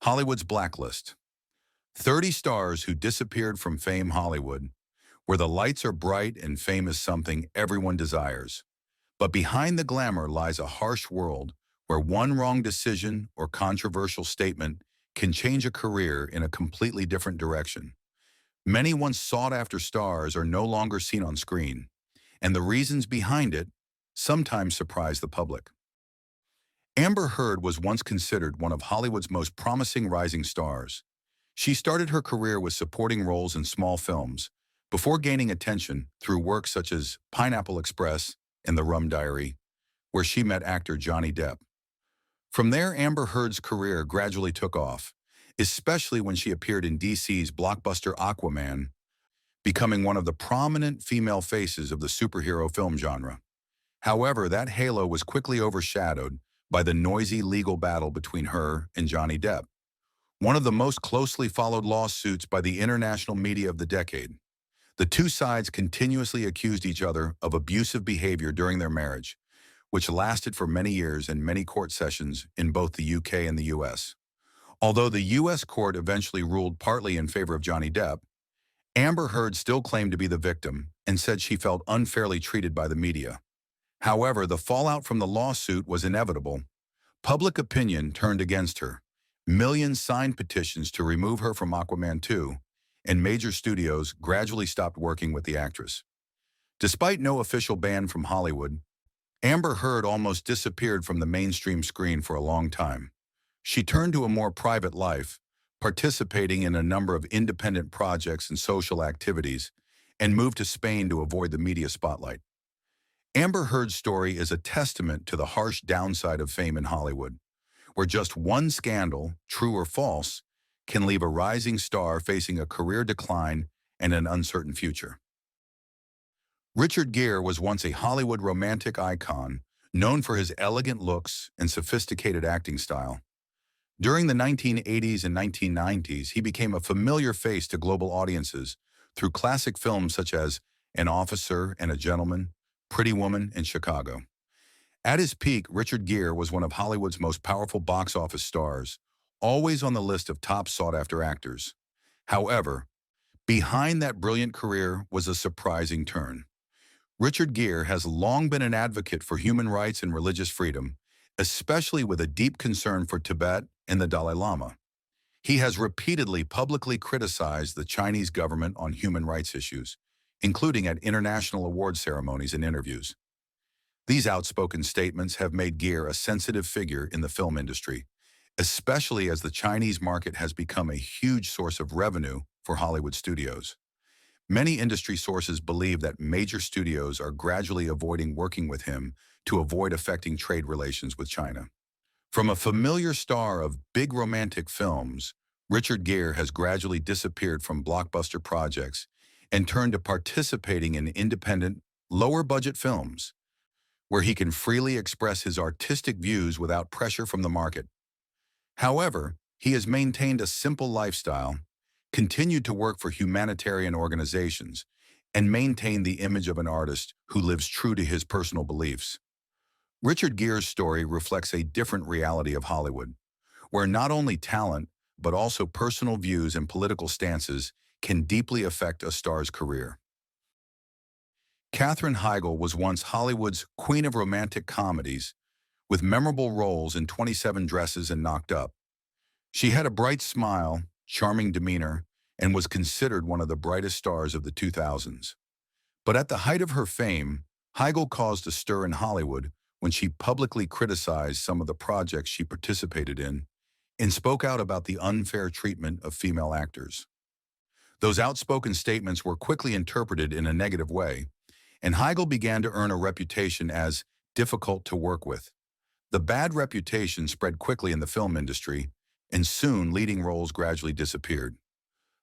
Hollywood's Blacklist. 30 stars who disappeared from fame Hollywood, where the lights are bright and fame is something everyone desires. But behind the glamour lies a harsh world where one wrong decision or controversial statement can change a career in a completely different direction. Many once sought-after stars are no longer seen on screen, and the reasons behind it sometimes surprise the public. Amber Heard was once considered one of Hollywood's most promising rising stars. She started her career with supporting roles in small films, before gaining attention through work such as Pineapple Express and The Rum Diary, where she met actor Johnny Depp. From there, Amber Heard's career gradually took off, especially when she appeared in DC's blockbuster Aquaman, becoming one of the prominent female faces of the superhero film genre. However, that halo was quickly overshadowed by the noisy legal battle between her and Johnny Depp, one of the most closely followed lawsuits by the international media of the decade. The two sides continuously accused each other of abusive behavior during their marriage, which lasted for many years and many court sessions in both the UK and the US. Although the US court eventually ruled partly in favor of Johnny Depp, Amber Heard still claimed to be the victim and said she felt unfairly treated by the media. However, the fallout from the lawsuit was inevitable. Public opinion turned against her. Millions signed petitions to remove her from Aquaman 2, and major studios gradually stopped working with the actress. Despite no official ban from Hollywood, Amber Heard almost disappeared from the mainstream screen for a long time. She turned to a more private life, participating in a number of independent projects and social activities, and moved to Spain to avoid the media spotlight. Amber Heard's story is a testament to the harsh downside of fame in Hollywood, where just one scandal, true or false, can leave a rising star facing a career decline and an uncertain future. Richard Gere was once a Hollywood romantic icon, known for his elegant looks and sophisticated acting style. During the 1980s and 1990s, he became a familiar face to global audiences through classic films such as An Officer and a Gentleman, Pretty Woman, and Chicago. At his peak, Richard Gere was one of Hollywood's most powerful box office stars, always on the list of top sought-after actors. However, behind that brilliant career was a surprising turn. Richard Gere has long been an advocate for human rights and religious freedom, especially with a deep concern for Tibet and the Dalai Lama. He has repeatedly publicly criticized the Chinese government on human rights issues, including at international award ceremonies and interviews. These outspoken statements have made Gere a sensitive figure in the film industry, especially as the Chinese market has become a huge source of revenue for Hollywood studios. Many industry sources believe that major studios are gradually avoiding working with him to avoid affecting trade relations with China. From a familiar star of big romantic films, Richard Gere has gradually disappeared from blockbuster projects and turned to participating in independent, lower-budget films, where he can freely express his artistic views without pressure from the market. However, he has maintained a simple lifestyle, continued to work for humanitarian organizations, and maintained the image of an artist who lives true to his personal beliefs. Richard Gere's story reflects a different reality of Hollywood, where not only talent, but also personal views and political stances can deeply affect a star's career. Katherine Heigl was once Hollywood's queen of romantic comedies, with memorable roles in 27 Dresses and Knocked Up. She had a bright smile, charming demeanor, and was considered one of the brightest stars of the 2000s. But at the height of her fame, Heigl caused a stir in Hollywood when she publicly criticized some of the projects she participated in and spoke out about the unfair treatment of female actors. Those outspoken statements were quickly interpreted in a negative way, and Heigl began to earn a reputation as difficult to work with. The bad reputation spread quickly in the film industry, and soon leading roles gradually disappeared.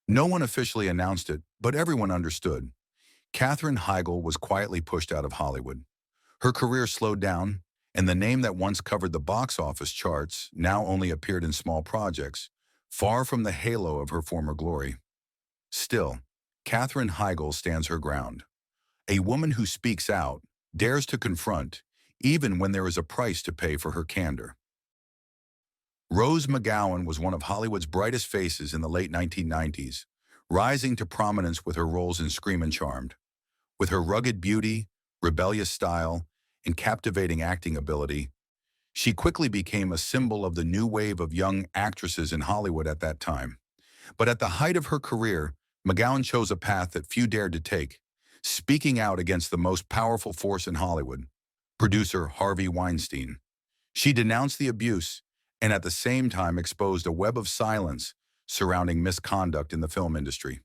No one officially announced it, but everyone understood. Katherine Heigl was quietly pushed out of Hollywood. Her career slowed down, and the name that once covered the box office charts now only appeared in small projects, far from the halo of her former glory. Still, Katherine Heigl stands her ground. A woman who speaks out, dares to confront, even when there is a price to pay for her candor. Rose McGowan was one of Hollywood's brightest faces in the late 1990s, rising to prominence with her roles in Scream and Charmed. With her rugged beauty, rebellious style, and captivating acting ability, she quickly became a symbol of the new wave of young actresses in Hollywood at that time. But at the height of her career, McGowan chose a path that few dared to take, speaking out against the most powerful force in Hollywood, producer Harvey Weinstein. She denounced the abuse and at the same time exposed a web of silence surrounding misconduct in the film industry.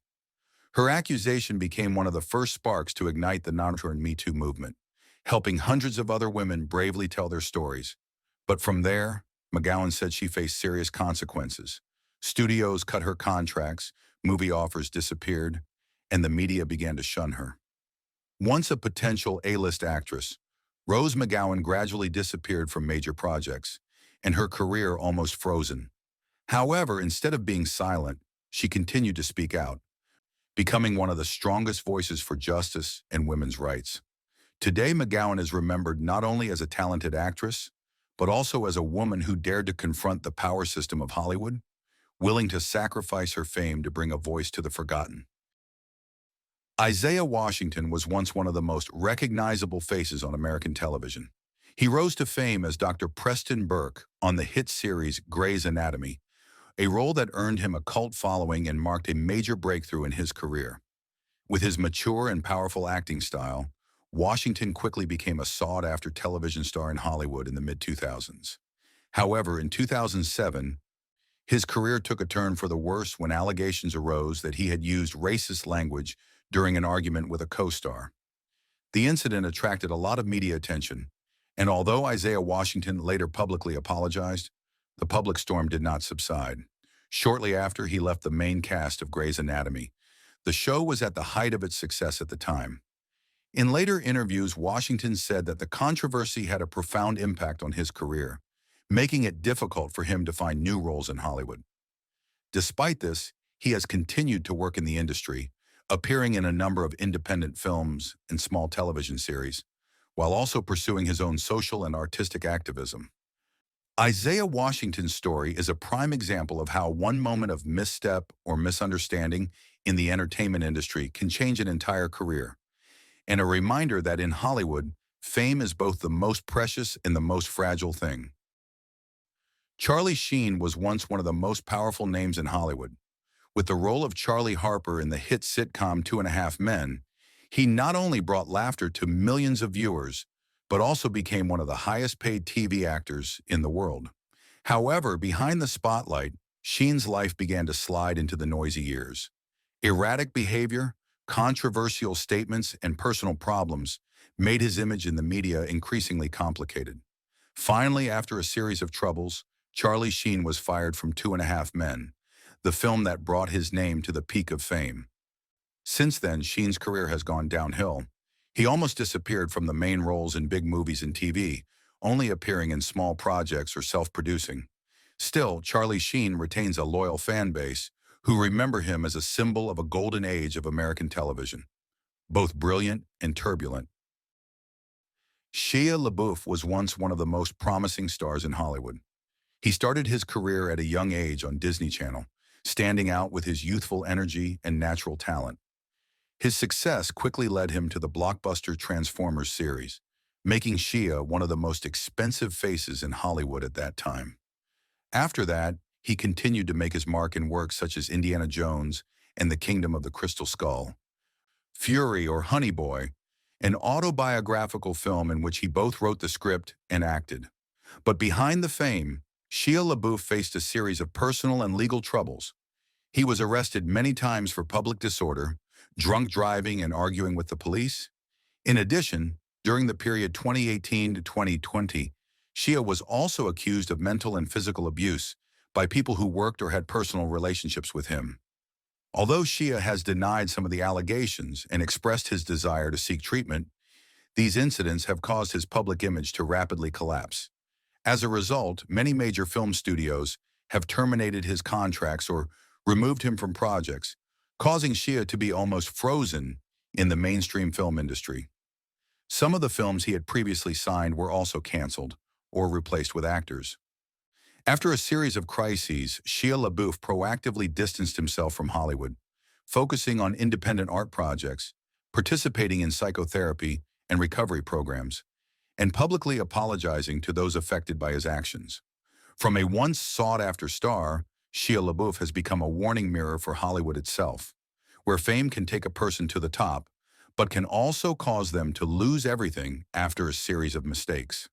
Her accusation became one of the first sparks to ignite the non-turn Me Too movement, helping hundreds of other women bravely tell their stories. But from there, McGowan said she faced serious consequences. Studios cut her contracts, movie offers disappeared, and the media began to shun her. Once a potential A-list actress, Rose McGowan gradually disappeared from major projects, and her career almost frozen. However, instead of being silent, she continued to speak out, becoming one of the strongest voices for justice and women's rights. Today, McGowan is remembered not only as a talented actress, but also as a woman who dared to confront the power system of Hollywood, willing to sacrifice her fame to bring a voice to the forgotten. Isaiah Washington was once one of the most recognizable faces on American television. He rose to fame as Dr. Preston Burke on the hit series Grey's Anatomy, a role that earned him a cult following and marked a major breakthrough in his career. With his mature and powerful acting style, Washington quickly became a sought-after television star in Hollywood in the mid-2000s. However, in 2007, his career took a turn for the worse when allegations arose that he had used racist language during an argument with a co-star. The incident attracted a lot of media attention, and although Isaiah Washington later publicly apologized, the public storm did not subside. Shortly after, he left the main cast of Grey's Anatomy. The show was at the height of its success at the time. In later interviews, Washington said that the controversy had a profound impact on his career, making it difficult for him to find new roles in Hollywood. Despite this, he has continued to work in the industry, appearing in a number of independent films and small television series, while also pursuing his own social and artistic activism. Isaiah Washington's story is a prime example of how one moment of misstep or misunderstanding in the entertainment industry can change an entire career, and a reminder that in Hollywood, fame is both the most precious and the most fragile thing. Charlie Sheen was once one of the most powerful names in Hollywood. With the role of Charlie Harper in the hit sitcom 2.5 Men, he not only brought laughter to millions of viewers, but also became one of the highest-paid TV actors in the world. However, behind the spotlight, Sheen's life began to slide into the noisy years. Erratic behavior, controversial statements, and personal problems made his image in the media increasingly complicated. Finally, after a series of troubles, Charlie Sheen was fired from 2.5 Men, the film that brought his name to the peak of fame. Since then, Sheen's career has gone downhill. He almost disappeared from the main roles in big movies and TV, only appearing in small projects or self-producing. Still, Charlie Sheen retains a loyal fan base who remember him as a symbol of a golden age of American television, both brilliant and turbulent. Shia LaBeouf was once one of the most promising stars in Hollywood. He started his career at a young age on Disney Channel, standing out with his youthful energy and natural talent. His success quickly led him to the blockbuster Transformers series, making Shia one of the most expensive faces in Hollywood at that time. After that, he continued to make his mark in works such as Indiana Jones and The Kingdom of the Crystal Skull, Fury or Honey Boy, an autobiographical film in which he both wrote the script and acted. But behind the fame, Shia LaBeouf faced a series of personal and legal troubles. He was arrested many times for public disorder, drunk driving and arguing with the police. In addition, during the period 2018 to 2020, Shia was also accused of mental and physical abuse by people who worked or had personal relationships with him. Although Shia has denied some of the allegations and expressed his desire to seek treatment, these incidents have caused his public image to rapidly collapse. As a result, many major film studios have terminated his contracts or removed him from projects, causing Shia to be almost frozen in the mainstream film industry. Some of the films he had previously signed were also canceled or replaced with actors. After a series of crises, Shia LaBeouf proactively distanced himself from Hollywood, focusing on independent art projects, participating in psychotherapy and recovery programs, and publicly apologizing to those affected by his actions. From a once sought-after star, Shia LaBeouf has become a warning mirror for Hollywood itself, where fame can take a person to the top, but can also cause them to lose everything after a series of mistakes.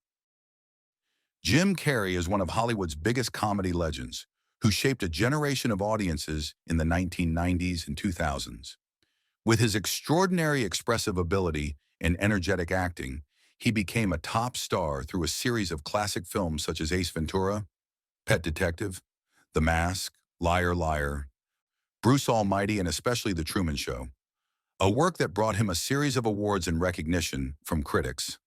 Jim Carrey is one of Hollywood's biggest comedy legends, who shaped a generation of audiences in the 1990s and 2000s. With his extraordinary expressive ability and energetic acting, he became a top star through a series of classic films such as Ace Ventura, Pet Detective, The Mask, Liar Liar, Bruce Almighty, and especially The Truman Show, a work that brought him a series of awards and recognition from critics.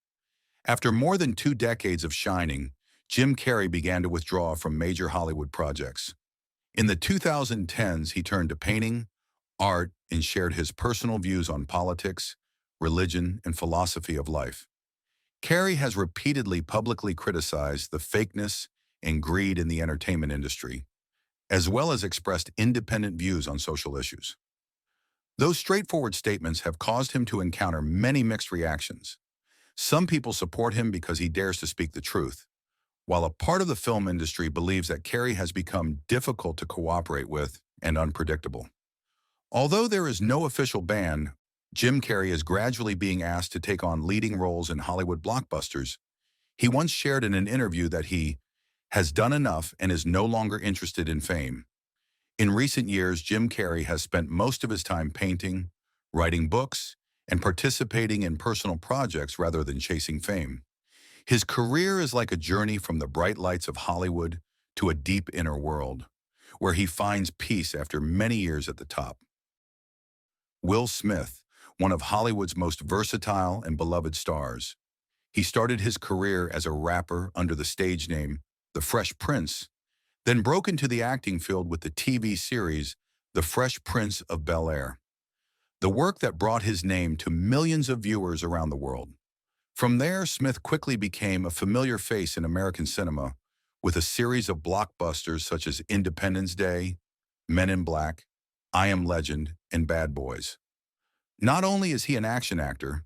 After more than 2 decades of shining, Jim Carrey began to withdraw from major Hollywood projects. In the 2010s, he turned to painting, art, and shared his personal views on politics, religion, and philosophy of life. Carrey has repeatedly publicly criticized the fakeness and greed in the entertainment industry, as well as expressed independent views on social issues. Those straightforward statements have caused him to encounter many mixed reactions. Some people support him because he dares to speak the truth, while a part of the film industry believes that Carrey has become difficult to cooperate with and unpredictable. Although there is no official ban, Jim Carrey is gradually being asked to take on leading roles in Hollywood blockbusters. He once shared in an interview that he has done enough and is no longer interested in fame. In recent years, Jim Carrey has spent most of his time painting, writing books, and participating in personal projects rather than chasing fame. His career is like a journey from the bright lights of Hollywood to a deep inner world, where he finds peace after many years at the top. Will Smith, one of Hollywood's most versatile and beloved stars. He started his career as a rapper under the stage name The Fresh Prince, then broke into the acting field with the TV series The Fresh Prince of Bel-Air, the work that brought his name to millions of viewers around the world. From there, Smith quickly became a familiar face in American cinema with a series of blockbusters such as Independence Day, Men in Black, I Am Legend, and Bad Boys. Not only is he an action actor,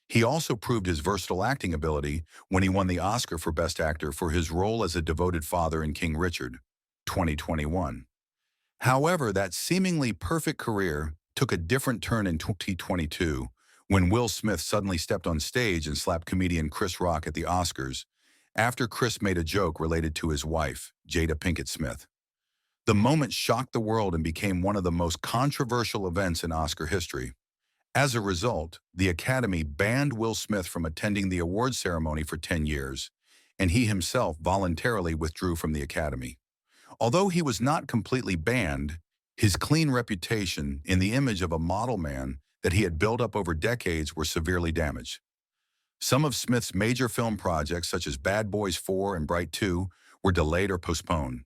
he also proved his versatile acting ability when he won the Oscar for Best Actor for his role as a devoted father in King Richard, 2021. However, that seemingly perfect career took a different turn in 2022 when Will Smith suddenly stepped on stage and slapped comedian Chris Rock at the Oscars after Chris made a joke related to his wife, Jada Pinkett Smith. The moment shocked the world and became one of the most controversial events in Oscar history. As a result, the Academy banned Will Smith from attending the awards ceremony for 10 years, and he himself voluntarily withdrew from the Academy. Although he was not completely banned, his clean reputation and the image of a model man that he had built up over decades were severely damaged. Some of Smith's major film projects, such as Bad Boys 4 and Bright 2, were delayed or postponed,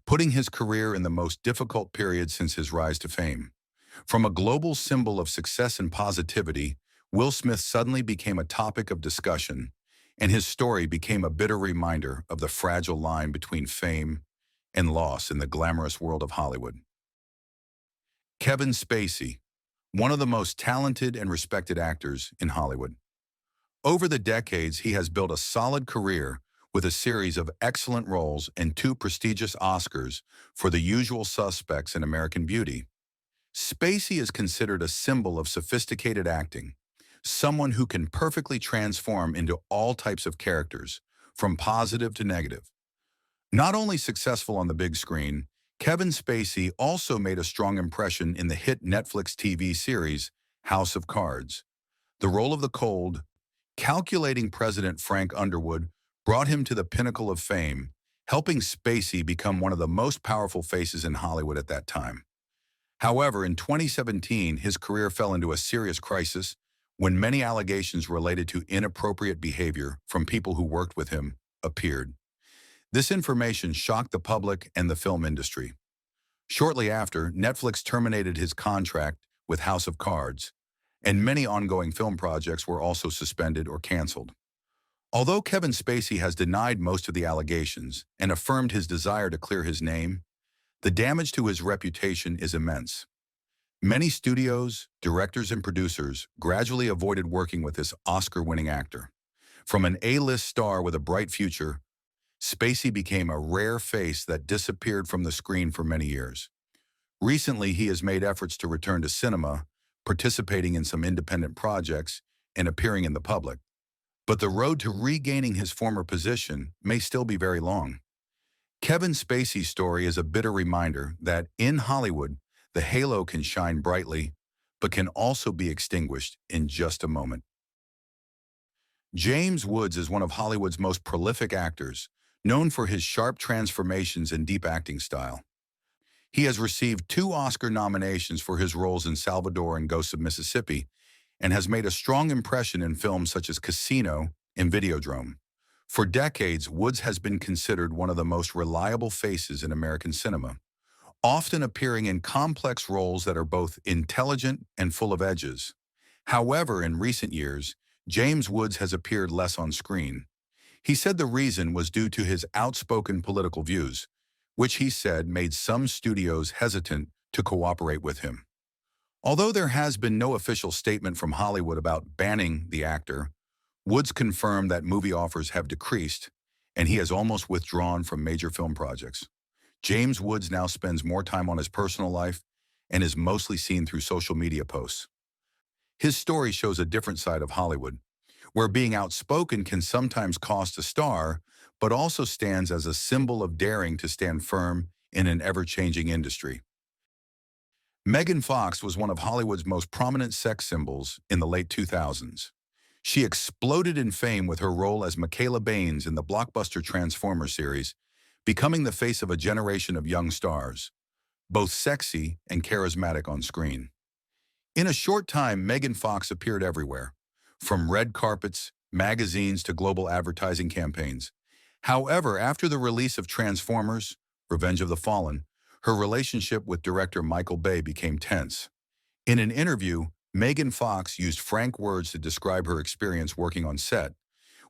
putting his career in the most difficult period since his rise to fame. From a global symbol of success and positivity, Will Smith suddenly became a topic of discussion, and his story became a bitter reminder of the fragile line between fame and loss in the glamorous world of Hollywood. Kevin Spacey, one of the most talented and respected actors in Hollywood. Over the decades, he has built a solid career with a series of excellent roles and 2 prestigious Oscars for The Usual Suspects and American Beauty. Spacey is considered a symbol of sophisticated acting, someone who can perfectly transform into all types of characters, from positive to negative. Not only successful on the big screen, Kevin Spacey also made a strong impression in the hit Netflix TV series House of Cards. The role of the cold, calculating President Frank Underwood brought him to the pinnacle of fame, helping Spacey become one of the most powerful faces in Hollywood at that time. However, in 2017, his career fell into a serious crisis when many allegations related to inappropriate behavior from people who worked with him appeared. This information shocked the public and the film industry. Shortly after, Netflix terminated his contract with House of Cards, and many ongoing film projects were also suspended or canceled. Although Kevin Spacey has denied most of the allegations and affirmed his desire to clear his name, the damage to his reputation is immense. Many studios, directors, and producers gradually avoided working with this Oscar-winning actor. From an A-list star with a bright future, Spacey became a rare face that disappeared from the screen for many years. Recently, he has made efforts to return to cinema, participating in some independent projects, and appearing in the public. But the road to regaining his former position may still be very long. Kevin Spacey's story is a bitter reminder that in Hollywood, the halo can shine brightly, but can also be extinguished in just a moment. James Woods is one of Hollywood's most prolific actors, known for his sharp transformations and deep acting style. He has received 2 Oscar nominations for his roles in Salvador and Ghosts of Mississippi, and has made a strong impression in films such as Casino and Videodrome. For decades, Woods has been considered one of the most reliable faces in American cinema, often appearing in complex roles that are both intelligent and full of edges. However, in recent years, James Woods has appeared less on screen. He said the reason was due to his outspoken political views, which he said made some studios hesitant to cooperate with him. Although there has been no official statement from Hollywood about banning the actor, Woods confirmed that movie offers have decreased, and he has almost withdrawn from major film projects. James Woods now spends more time on his personal life and is mostly seen through social media posts. His story shows a different side of Hollywood, where being outspoken can sometimes cost a star, but also stands as a symbol of daring to stand firm in an ever-changing industry. Megan Fox was one of Hollywood's most prominent sex symbols in the late 2000s. She exploded in fame with her role as Michaela Baines in the blockbuster Transformers series, becoming the face of a generation of young stars, both sexy and charismatic on screen. In a short time, Megan Fox appeared everywhere, from red carpets, magazines, to global advertising campaigns. However, after the release of Transformers: Revenge of the Fallen, her relationship with director Michael Bay became tense. In an interview, Megan Fox used frank words to describe her experience working on set,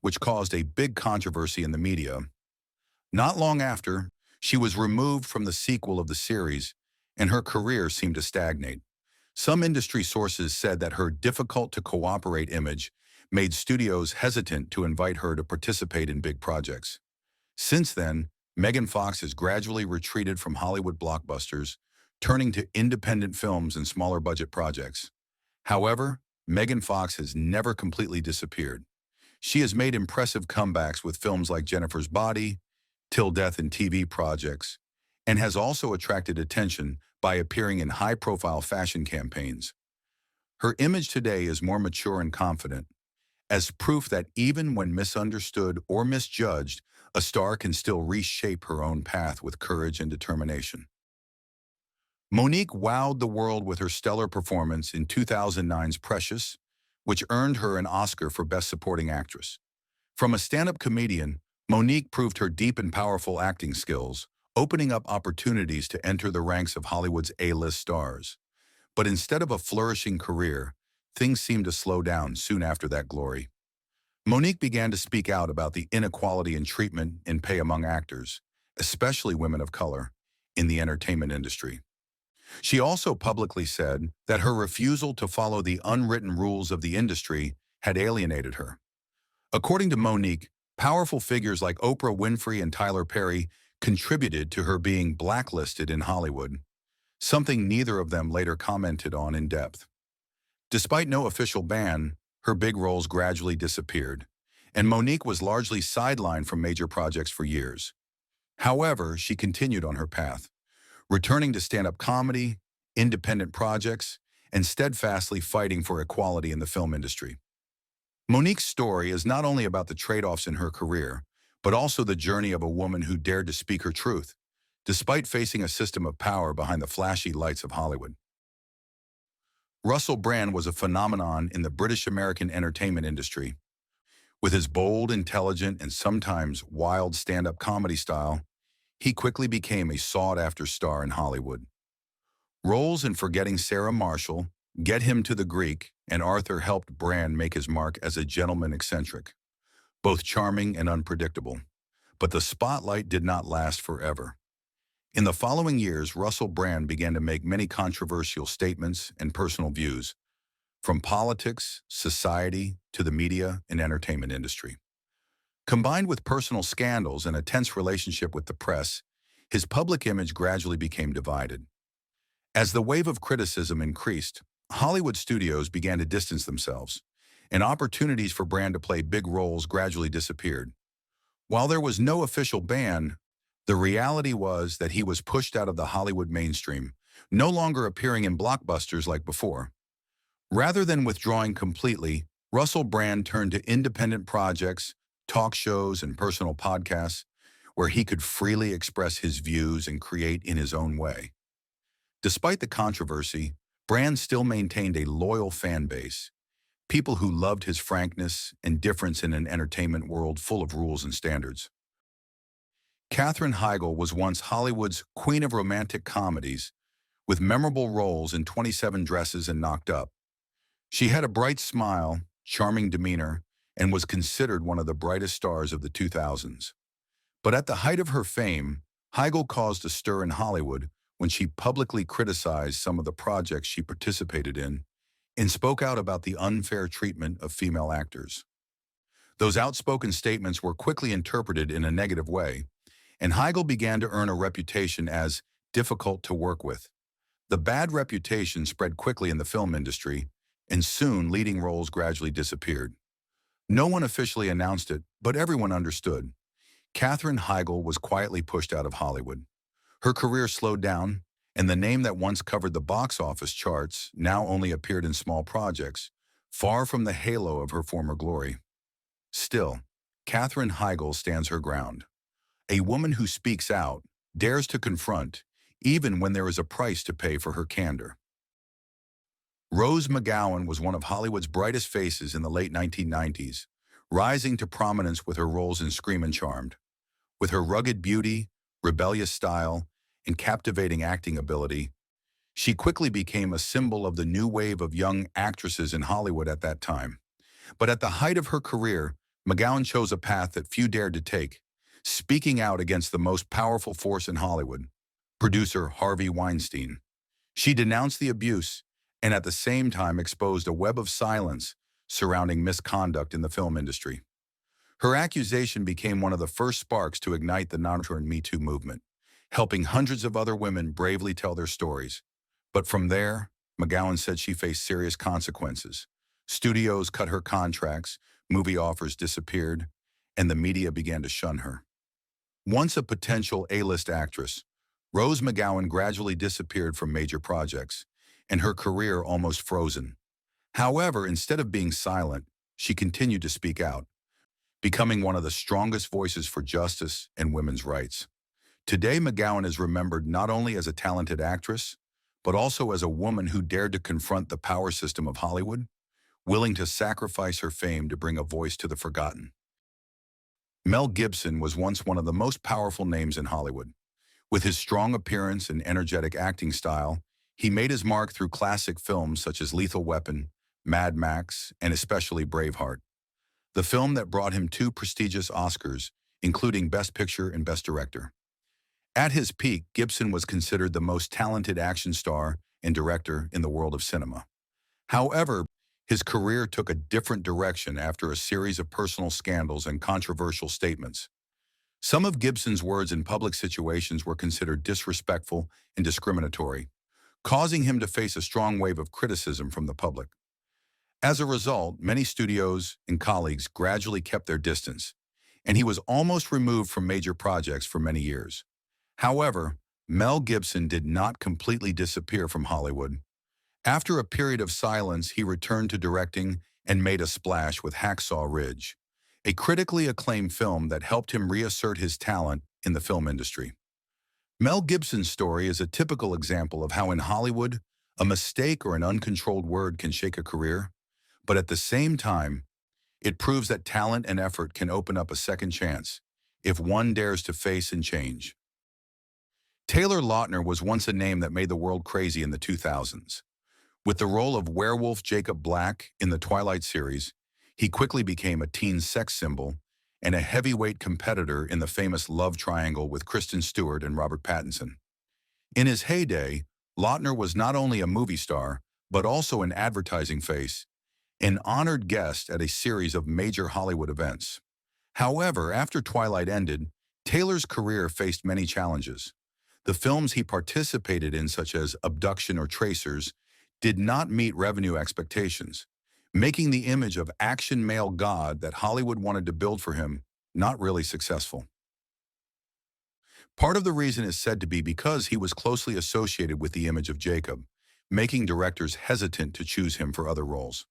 which caused a big controversy in the media. Not long after, she was removed from the sequel of the series, and her career seemed to stagnate. Some industry sources said that her difficult-to-cooperate image made studios hesitant to invite her to participate in big projects. Since then, Megan Fox has gradually retreated from Hollywood blockbusters, turning to independent films and smaller budget projects. However, Megan Fox has never completely disappeared. She has made impressive comebacks with films like Jennifer's Body, Till Death, and TV projects, and has also attracted attention by appearing in high-profile fashion campaigns. Her image today is more mature and confident, as proof that even when misunderstood or misjudged, a star can still reshape her own path with courage and determination. Mo'Nique wowed the world with her stellar performance in 2009's Precious, which earned her an Oscar for Best Supporting Actress. From a stand-up comedian, Mo'Nique proved her deep and powerful acting skills, opening up opportunities to enter the ranks of Hollywood's A-list stars. But instead of a flourishing career, things seemed to slow down soon after that glory. Mo'Nique began to speak out about the inequality in treatment and pay among actors, especially women of color, in the entertainment industry. She also publicly said that her refusal to follow the unwritten rules of the industry had alienated her. According to Mo'Nique, powerful figures like Oprah Winfrey and Tyler Perry contributed to her being blacklisted in Hollywood, something neither of them later commented on in depth. Despite no official ban, her big roles gradually disappeared, and Mo'Nique was largely sidelined from major projects for years. However, she continued on her path, returning to stand-up comedy, independent projects, and steadfastly fighting for equality in the film industry. Mo'Nique's story is not only about the trade-offs in her career, but also the journey of a woman who dared to speak her truth, despite facing a system of power behind the flashy lights of Hollywood. Russell Brand was a phenomenon in the British-American entertainment industry. With his bold, intelligent, and sometimes wild stand-up comedy style, he quickly became a sought-after star in Hollywood. Roles in Forgetting Sarah Marshall, Get Him to the Greek, and Arthur helped Brand make his mark as a gentleman eccentric. both charming and unpredictable. But the spotlight did not last forever. In the following years, Russell Brand began to make many controversial statements and personal views, from politics, society, to the media and entertainment industry. Combined with personal scandals and a tense relationship with the press, his public image gradually became divided. As the wave of criticism increased, Hollywood studios began to distance themselves, and opportunities for Brand to play big roles gradually disappeared. While there was no official ban, the reality was that he was pushed out of the Hollywood mainstream, no longer appearing in blockbusters like before. Rather than withdrawing completely, Russell Brand turned to independent projects, talk shows, and personal podcasts, where he could freely express his views and create in his own way. Despite the controversy, Brand still maintained a loyal fan base, people who loved his frankness and difference in an entertainment world full of rules and standards. Katherine Heigl was once Hollywood's queen of romantic comedies, with memorable roles in 27 Dresses and Knocked Up. She had a bright smile, charming demeanor, and was considered one of the brightest stars of the 2000s. But at the height of her fame, Heigl caused a stir in Hollywood when she publicly criticized some of the projects she participated in and spoke out about the unfair treatment of female actors. Those outspoken statements were quickly interpreted in a negative way, and Heigl began to earn a reputation as difficult to work with. The bad reputation spread quickly in the film industry, and soon leading roles gradually disappeared. No one officially announced it, but everyone understood. Katherine Heigl was quietly pushed out of Hollywood. Her career slowed down, and the name that once covered the box office charts now only appeared in small projects, far from the halo of her former glory. Still, Katherine Heigl stands her ground. A woman who speaks out, dares to confront, even when there is a price to pay for her candor. Rose McGowan was one of Hollywood's brightest faces in the late 1990s, rising to prominence with her roles in Scream and Charmed. With her rugged beauty, rebellious style, and captivating acting ability, she quickly became a symbol of the new wave of young actresses in Hollywood at that time. But at the height of her career, McGowan chose a path that few dared to take, speaking out against the most powerful force in Hollywood, producer Harvey Weinstein. She denounced the abuse and at the same time exposed a web of silence surrounding misconduct in the film industry. Her accusation became one of the first sparks to ignite the non-return Me Too movement, helping hundreds of other women bravely tell their stories. But from there, McGowan said she faced serious consequences. Studios cut her contracts, movie offers disappeared, and the media began to shun her. Once a potential A-list actress, Rose McGowan gradually disappeared from major projects, and her career almost frozen. However, instead of being silent, she continued to speak out, becoming one of the strongest voices for justice and women's rights. Today, McGowan is remembered not only as a talented actress, but also as a woman who dared to confront the power system of Hollywood, willing to sacrifice her fame to bring a voice to the forgotten. Mel Gibson was once one of the most powerful names in Hollywood. With his strong appearance and energetic acting style, he made his mark through classic films such as Lethal Weapon, Mad Max, and especially Braveheart, the film that brought him 2 prestigious Oscars, including Best Picture and Best Director. At his peak, Gibson was considered the most talented action star and director in the world of cinema. However, his career took a different direction after a series of personal scandals and controversial statements. Some of Gibson's words in public situations were considered disrespectful and discriminatory, causing him to face a strong wave of criticism from the public. As a result, many studios and colleagues gradually kept their distance, and he was almost removed from major projects for many years. However, Mel Gibson did not completely disappear from Hollywood. After a period of silence, he returned to directing and made a splash with Hacksaw Ridge, a critically acclaimed film that helped him reassert his talent in the film industry. Mel Gibson's story is a typical example of how in Hollywood, a mistake or an uncontrolled word can shake a career, but at the same time, it proves that talent and effort can open up a second chance if one dares to face and change. Taylor Lautner was once a name that made the world crazy in the 2000s. With the role of werewolf Jacob Black in the Twilight series, he quickly became a teen sex symbol and a heavyweight competitor in the famous love triangle with Kristen Stewart and Robert Pattinson. In his heyday, Lautner was not only a movie star, but also an advertising face, an honored guest at a series of major Hollywood events. However, after Twilight ended, Taylor's career faced many challenges. The films he participated in, such as Abduction or Tracers, did not meet revenue expectations, making the image of action male god that Hollywood wanted to build for him not really successful. Part of the reason is said to be because he was closely associated with the image of Jacob, making directors hesitant to choose him for other roles.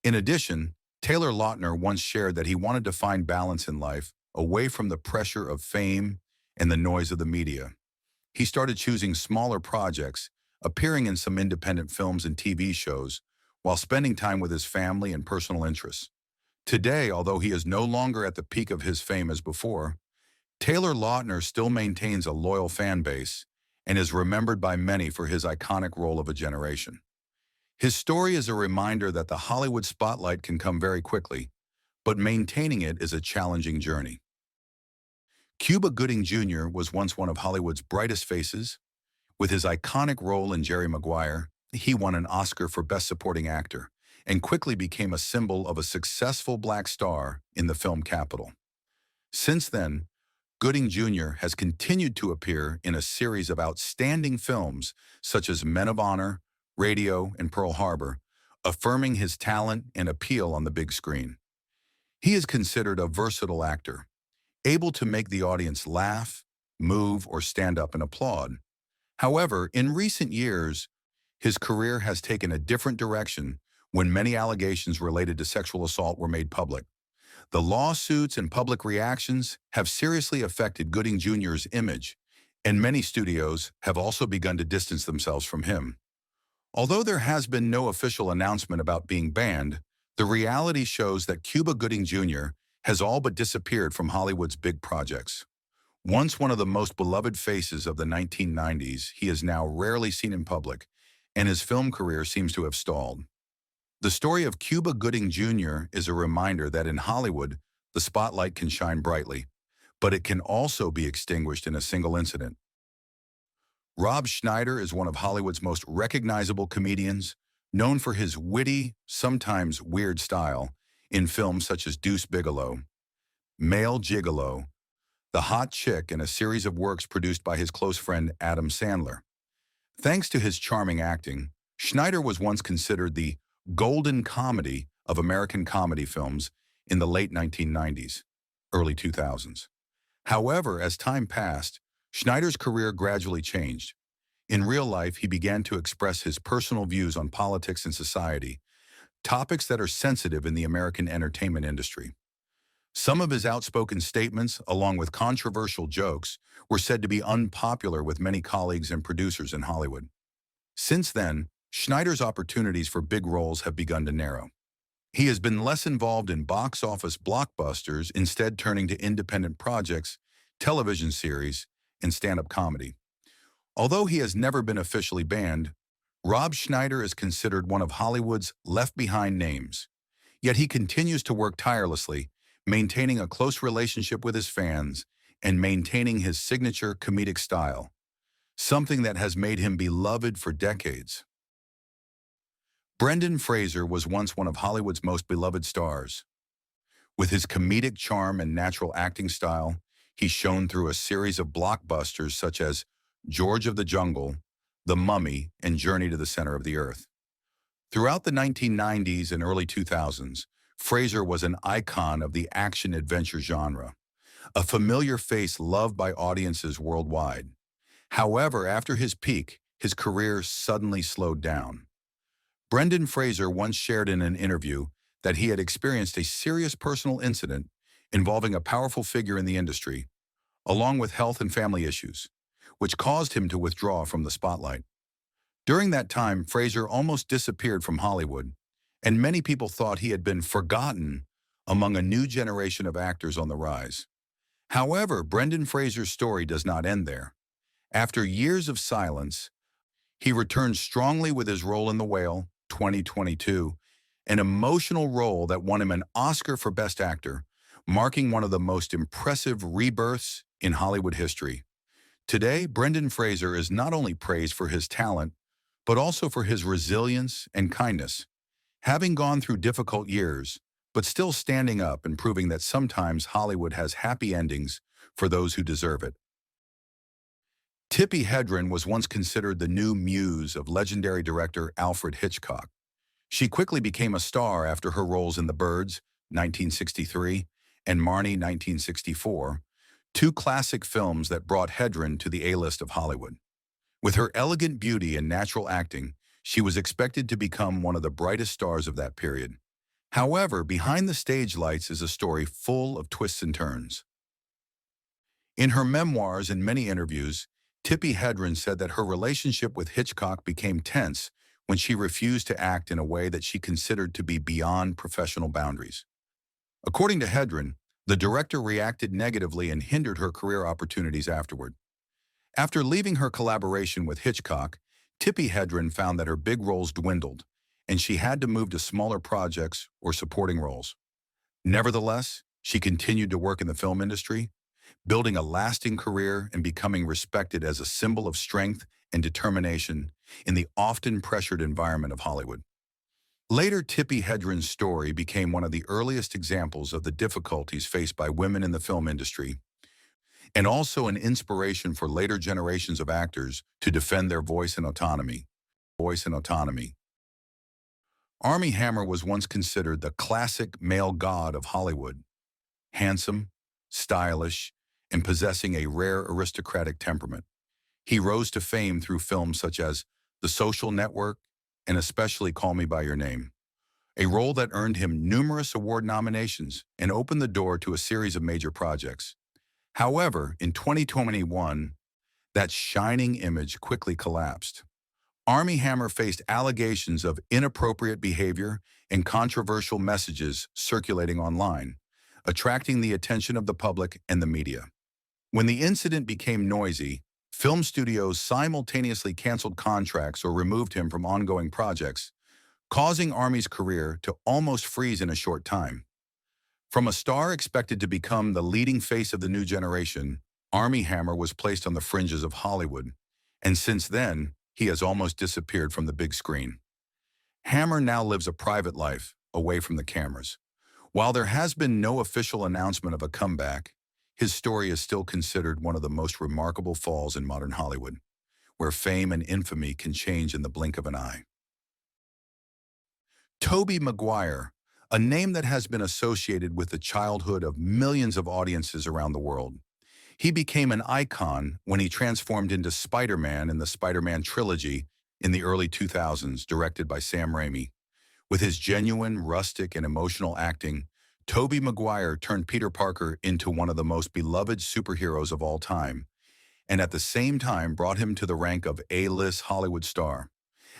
In addition, Taylor Lautner once shared that he wanted to find balance in life away from the pressure of fame and the noise of the media. He started choosing smaller projects, appearing in some independent films and TV shows, while spending time with his family and personal interests. Today, although he is no longer at the peak of his fame as before, Taylor Lautner still maintains a loyal fan base and is remembered by many for his iconic role of a generation. His story is a reminder that the Hollywood spotlight can come very quickly, but maintaining it is a challenging journey. Cuba Gooding Jr. was once one of Hollywood's brightest faces. With his iconic role in Jerry Maguire, he won an Oscar for Best Supporting Actor and quickly became a symbol of a successful black star in the film capital. Since then, Gooding Jr. has continued to appear in a series of outstanding films such as Men of Honor, Radio, and Pearl Harbor, affirming his talent and appeal on the big screen. He is considered a versatile actor, able to make the audience laugh, move, or stand up and applaud. However, in recent years, his career has taken a different direction when many allegations related to sexual assault were made public. The lawsuits and public reactions have seriously affected Gooding Jr.'s image, and many studios have also begun to distance themselves from him. Although there has been no official announcement about being banned, the reality shows that Cuba Gooding Jr. has all but disappeared from Hollywood's big projects. Once one of the most beloved faces of the 1990s, he is now rarely seen in public, and his film career seems to have stalled. The story of Cuba Gooding Jr. is a reminder that in Hollywood, the spotlight can shine brightly, but it can also be extinguished in a single incident. Rob Schneider is one of Hollywood's most recognizable comedians, known for his witty, sometimes weird style in films such as Deuce Bigalow, Male Gigolo, The Hot Chick, and a series of works produced by his close friend Adam Sandler. Thanks to his charming acting, Schneider was once considered the golden comedy of American comedy films in the late 1990s, early 2000s. However, as time passed, Schneider's career gradually changed. In real life, he began to express his personal views on politics and society, topics that are sensitive in the American entertainment industry. Some of his outspoken statements, along with controversial jokes, were said to be unpopular with many colleagues and producers in Hollywood. Since then, Schneider's opportunities for big roles have begun to narrow. He has been less involved in box office blockbusters, instead turning to independent projects, television series, and stand-up comedy. Although he has never been officially banned, Rob Schneider is considered one of Hollywood's left-behind names. Yet he continues to work tirelessly, maintaining a close relationship with his fans and maintaining his signature comedic style, something that has made him beloved for decades. Brendan Fraser was once one of Hollywood's most beloved stars. With his comedic charm and natural acting style, he shone through a series of blockbusters such as George of the Jungle, The Mummy, and Journey to the Center of the Earth. Throughout the 1990s and early 2000s, Fraser was an icon of the action-adventure genre, a familiar face loved by audiences worldwide. However, after his peak, his career suddenly slowed down. Brendan Fraser once shared in an interview that he had experienced a serious personal incident involving a powerful figure in the industry, along with health and family issues, which caused him to withdraw from the spotlight. During that time, Fraser almost disappeared from Hollywood, and many people thought he had been forgotten among a new generation of actors on the rise. However, Brendan Fraser's story does not end there. After years of silence, he returned strongly with his role in The Whale, 2022, an emotional role that won him an Oscar for Best Actor, marking one of the most impressive rebirths in Hollywood history. Today, Brendan Fraser is not only praised for his talent, but also for his resilience and kindness. Having gone through difficult years, but still standing up and proving that sometimes Hollywood has happy endings for those who deserve it. Tippi Hedrin was once considered the new muse of legendary director Alfred Hitchcock. She quickly became a star after her roles in The Birds, 1963, and Marnie, 1964, two classic films that brought Hedrin to the A-list of Hollywood. With her elegant beauty and natural acting, she was expected to become one of the brightest stars of that period. However, behind the stage lights is a story full of twists and turns. In her memoirs and many interviews, Tippi Hedrin said that her relationship with Hitchcock became tense when she refused to act in a way that she considered to be beyond professional boundaries. According to Hedrin, the director reacted negatively and hindered her career opportunities afterward. After leaving her collaboration with Hitchcock, Tippi Hedrin found that her big roles dwindled, and she had to move to smaller projects or supporting roles. Nevertheless, she continued to work in the film industry, building a lasting career and becoming respected as a symbol of strength and determination in the often pressured environment of Hollywood. Later, Tippi Hedrin's story became one of the earliest examples of the difficulties faced by women in the film industry, and also an inspiration for later generations of actors to defend their voice and autonomy. Armie Hammer was once considered the classic male god of Hollywood, handsome, stylish, and possessing a rare aristocratic temperament. He rose to fame through films such as The Social Network and especially Call Me by Your Name, a role that earned him numerous award nominations and opened the door to a series of major projects. However, in 2021, that shining image quickly collapsed. Armie Hammer faced allegations of inappropriate behavior and controversial messages circulating online, attracting the attention of the public and the media. When the incident became noisy, film studios simultaneously canceled contracts or removed him from ongoing projects, causing Armie's career to almost freeze in a short time. From a star expected to become the leading face of the new generation, Armie Hammer was placed on the fringes of Hollywood, and since then, he has almost disappeared from the big screen. Hammer now lives a private life, away from the cameras. While there has been no official announcement of a comeback, his story is still considered one of the most remarkable falls in modern Hollywood, where fame and infamy can change in the blink of an eye. Tobey Maguire, a name that has been associated with the childhood of millions of audiences around the world. He became an icon when he transformed into Spider-Man in the Spider-Man trilogy in the early 2000s, directed by Sam Raimi. With his genuine, rustic, and emotional acting, Tobey Maguire turned Peter Parker into one of the most beloved superheroes of all time, and at the same time brought him to the rank of A-list Hollywood star.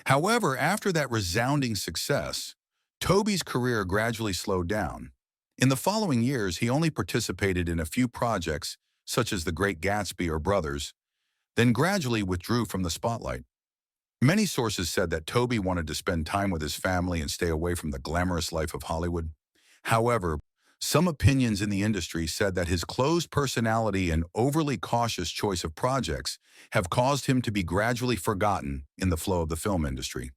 However, after that resounding success, Tobey's career gradually slowed down. In the following years, he only participated in a few projects, such as The Great Gatsby or Brothers, then gradually withdrew from the spotlight. Many sources said that Tobey wanted to spend time with his family and stay away from the glamorous life of Hollywood. However, some opinions in the industry said that his closed personality and overly cautious choice of projects have caused him to be gradually forgotten in the flow of the film industry.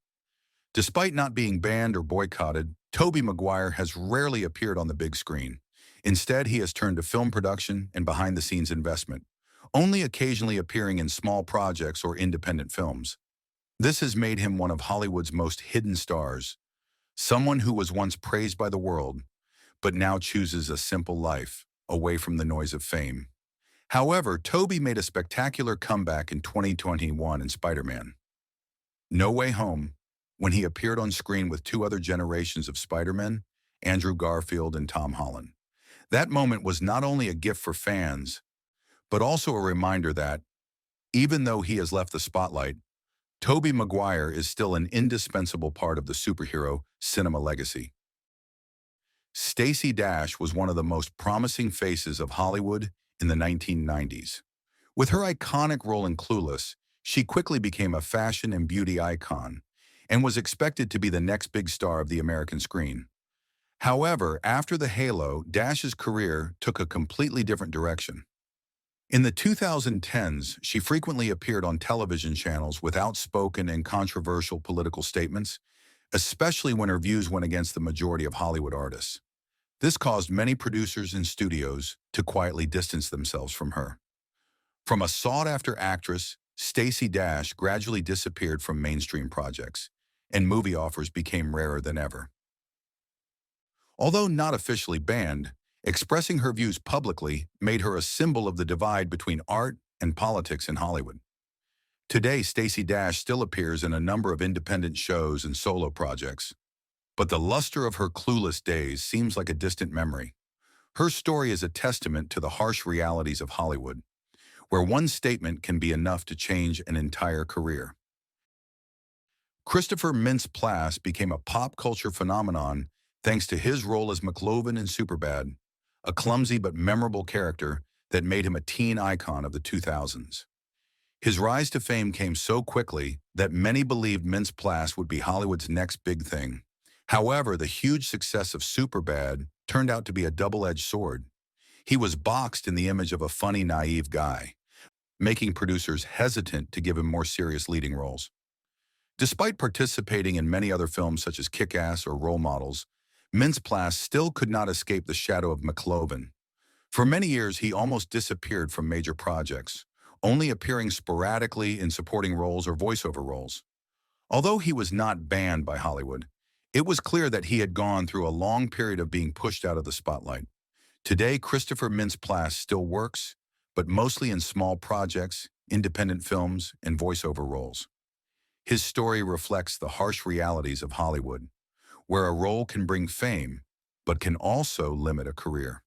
Despite not being banned or boycotted, Tobey Maguire has rarely appeared on the big screen. Instead, he has turned to film production and behind-the-scenes investment, only occasionally appearing in small projects or independent films. This has made him one of Hollywood's most hidden stars, someone who was once praised by the world, but now chooses a simple life, away from the noise of fame. However, Tobey made a spectacular comeback in 2021 in Spider-Man No Way Home, when he appeared on screen with two other generations of Spider-Men, Andrew Garfield and Tom Holland. That moment was not only a gift for fans, but also a reminder that, even though he has left the spotlight, Tobey Maguire is still an indispensable part of the superhero cinema legacy. Stacey Dash was one of the most promising faces of Hollywood in the 1990s. With her iconic role in Clueless, she quickly became a fashion and beauty icon and was expected to be the next big star of the American screen. However, after the halo, Dash's career took a completely different direction. In the 2010s, she frequently appeared on television channels with outspoken and controversial political statements, especially when her views went against the majority of Hollywood artists. This caused many producers and studios to quietly distance themselves from her. From a sought-after actress, Stacey Dash gradually disappeared from mainstream projects, and movie offers became rarer than ever. Although not officially banned, expressing her views publicly made her a symbol of the divide between art and politics in Hollywood. Today, Stacey Dash still appears in a number of independent shows and solo projects, but the luster of her clueless days seems like a distant memory. Her story is a testament to the harsh realities of Hollywood, where one statement can be enough to change an entire career. Christopher Mintz-Plasse became a pop culture phenomenon thanks to his role as McGowan in Superbad, a clumsy but memorable character that made him a teen icon of the 2000s. His rise to fame came so quickly that many believed Mintz-Plasse would be Hollywood's next big thing. However, the huge success of Superbad turned out to be a double-edged sword. He was boxed in the image of a funny, naive guy, making producers hesitant to give him more serious leading roles. Despite participating in many other films such as Kick-Ass or Role Models, Mintz-Plasse still could not escape the shadow of McGowan. For many years, he almost disappeared from major projects, only appearing sporadically in supporting roles or voiceover roles. Although he was not banned by Hollywood, it was clear that he had gone through a long period of being pushed out of the spotlight. Today, Christopher Mintz-Plasse still works, but mostly in small projects, independent films, and voiceover roles. His story reflects the harsh realities of Hollywood, where a role can bring fame, but can also limit a career.